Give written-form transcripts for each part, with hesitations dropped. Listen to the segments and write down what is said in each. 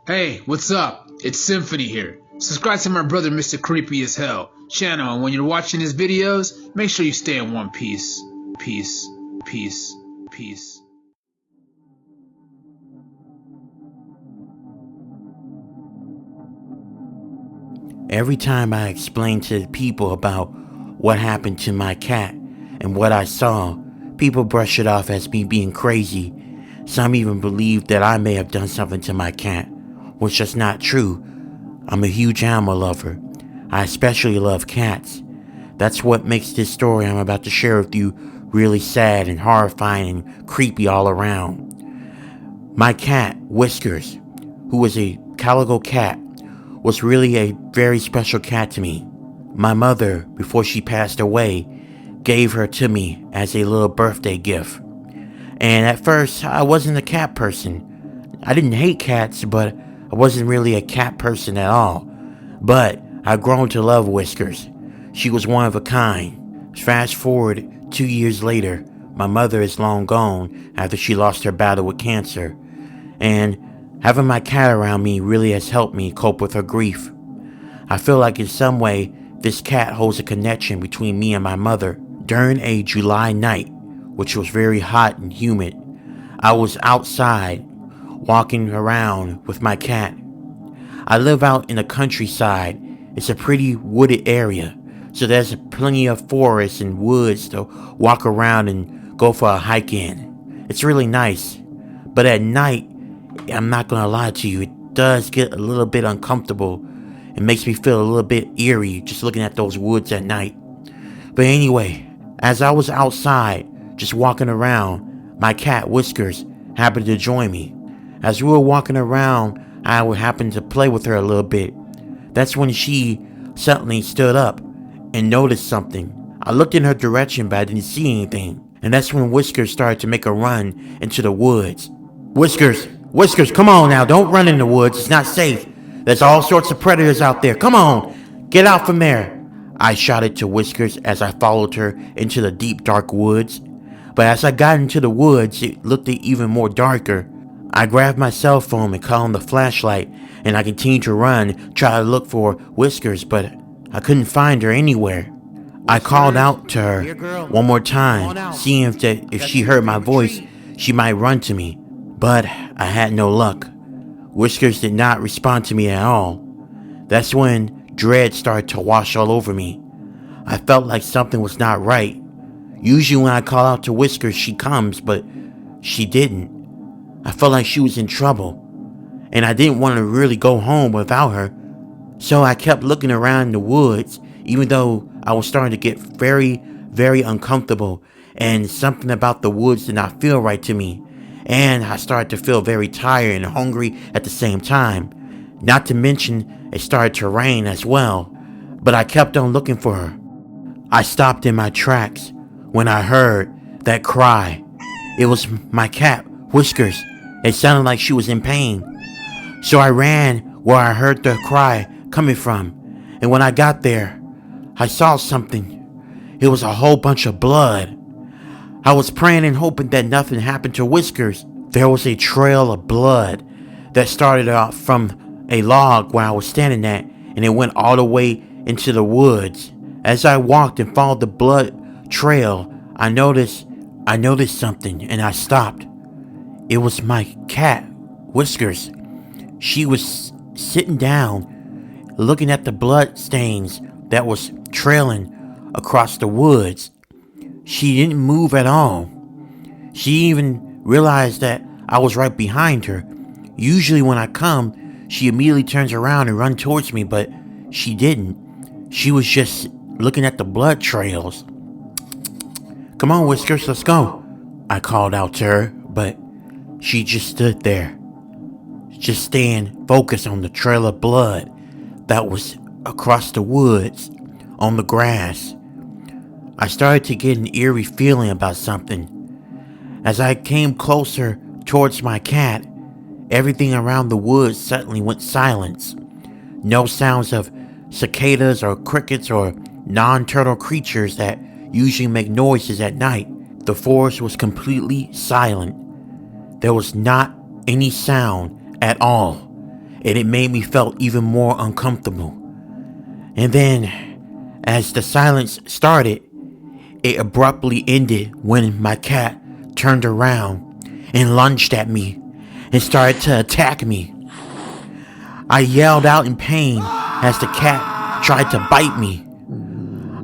Hey, what's up? It's Symphony here. Subscribe to my brother Mr. Creepy as Hell channel, and when you're watching his videos, make sure you stay in one piece. Peace, peace, peace. Every time I explain to people about what happened to my cat and what I saw, people brush it off as me being crazy. Some even believe that I may have done something to my cat, which is not true. I'm a huge animal lover. I especially love cats. That's what makes this story I'm about to share with you really sad and horrifying and creepy all around. My cat, Whiskers, who was a calico cat, was really a very special cat to me. My mother, before she passed away, gave her to me as a little birthday gift. And at first, I wasn't a cat person. I didn't hate cats, but I wasn't really a cat person at all. But I've grown to love Whiskers. She was one of a kind. Fast forward 2 years later, my mother is long gone after she lost her battle with cancer. And having my cat around me really has helped me cope with her grief. I feel like in some way, this cat holds a connection between me and my mother. During a July night, which was very hot and humid, I was outside, walking around with my cat. I live out in the countryside. It's a pretty wooded area, so there's plenty of forests and woods to walk around and go for a hike in. It's really nice. But at night, I'm not gonna lie to you, it does get a little bit uncomfortable. It makes me feel a little bit eerie just looking at those woods at night. But anyway, as I was outside, just walking around, my cat Whiskers happened to join me. As we were walking around, I would happen to play with her a little bit. That's when she suddenly stood up and noticed something. I looked in her direction, but I didn't see anything. And that's when Whiskers started to make a run into the woods. Whiskers, come on now, don't run in the woods, it's not safe. There's all sorts of predators out there, come on, get out from there. I shouted to Whiskers as I followed her into the deep dark woods. But as I got into the woods, it looked even more darker. I grabbed my cell phone and called on the flashlight, and I continued to run, try to look for Whiskers, but I couldn't find her anywhere. I called out to her one more time, seeing if she heard my voice, she might run to me. But I had no luck. Whiskers did not respond to me at all. That's when dread started to wash all over me. I felt like something was not right. Usually when I call out to Whiskers, she comes, but she didn't. I felt like she was in trouble, and I didn't want to really go home without her. So I kept looking around in the woods, even though I was starting to get very, very uncomfortable, and something about the woods did not feel right to me. And I started to feel very tired and hungry at the same time. Not to mention, it started to rain as well. But I kept on looking for her. I stopped in my tracks when I heard that cry. It was my cat, Whiskers. It sounded like she was in pain. So I ran where I heard the cry coming from. And when I got there, I saw something. It was a whole bunch of blood. I was praying and hoping that nothing happened to Whiskers. There was a trail of blood that started off from a log where I was standing at, and it went all the way into the woods. As I walked and followed the blood trail, I noticed something, and I stopped. It was my cat, Whiskers. She was sitting down, looking at the blood stains that was trailing across the woods. She didn't move at all. She even realized that I was right behind her. Usually when I come, she immediately turns around and runs towards me, but she didn't. She was just looking at the blood trails. Come on, Whiskers, let's go. I called out to her, but she just stood there, just staying focused on the trail of blood that was across the woods on the grass. I started to get an eerie feeling about something. As I came closer towards my cat, everything around the woods suddenly went silent. No sounds of cicadas or crickets or non-turtle creatures that usually make noises at night. The forest was completely silent. There was not any sound at all. and it made me feel even more uncomfortable. And then, as the silence started, it abruptly ended when my cat turned around and lunged at me and started to attack me. I yelled out in pain as the cat tried to bite me.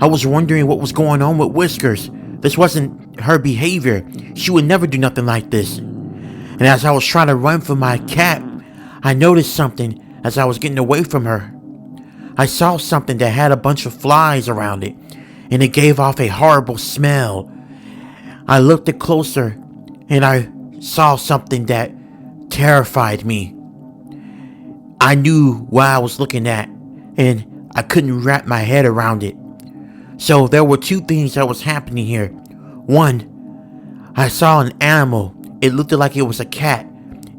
I was wondering what was going on with Whiskers. This wasn't her behavior. She would never do nothing like this. And as I was trying to run from my cat, I noticed something as I was getting away from her. I saw something that had a bunch of flies around it, and it gave off a horrible smell. I looked it closer, and I saw something that terrified me. I knew what I was looking at, and I couldn't wrap my head around it. So there were two things that was happening here. One, I saw an animal. It looked like it was a cat,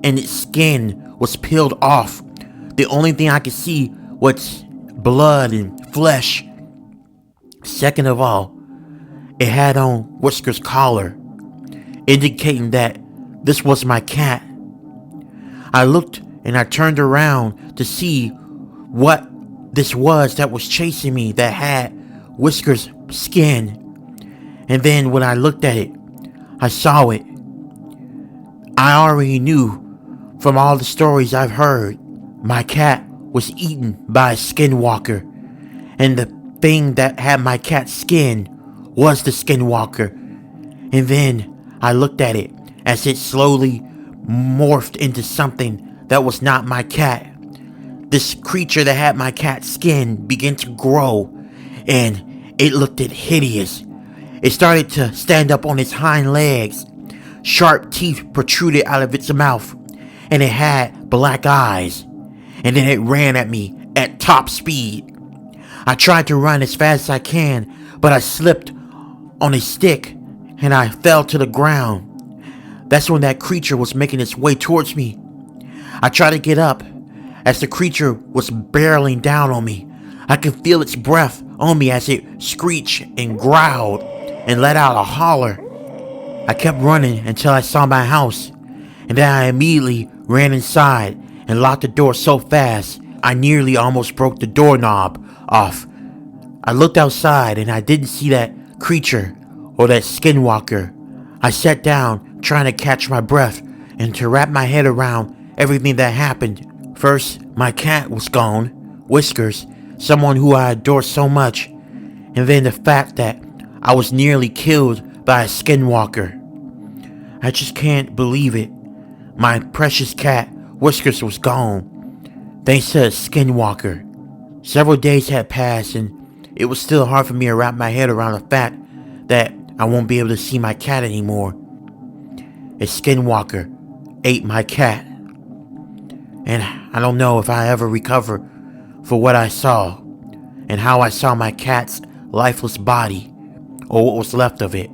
and its skin was peeled off. The only thing I could see was blood and flesh. Second of all, it had on Whisker's collar, indicating that this was my cat. I looked and I turned around to see what this was that was chasing me, that had Whisker's skin. And then when I looked at it, I saw it. I already knew from all the stories I've heard, my cat was eaten by a skinwalker. And the thing that had my cat's skin was the skinwalker. And then I looked at it as it slowly morphed into something that was not my cat. This creature that had my cat's skin began to grow, and it looked hideous. It started to stand up on its hind legs. Sharp teeth protruded out of its mouth, and it had black eyes. And then it ran at me at top speed. I tried to run as fast as I can, but I slipped on a stick and I fell to the ground. That's when that creature was making its way towards me. I tried to get up as the creature was barreling down on me. I could feel its breath on me as it screeched and growled and let out a holler. I kept running until I saw my house, and then I immediately ran inside and locked the door so fast I nearly almost broke the doorknob off. I looked outside and I didn't see that creature or that skinwalker. I sat down trying to catch my breath and to wrap my head around everything that happened. First, my cat was gone, Whiskers, someone who I adore so much, and then the fact that I was nearly killed by a skinwalker. I just can't believe it. My precious cat, Whiskers, was gone, thanks to a skinwalker. Several days had passed, and it was still hard for me to wrap my head around the fact that I won't be able to see my cat anymore. A skinwalker ate my cat, and I don't know if I ever recover for what I saw and how I saw my cat's lifeless body, or what was left of it.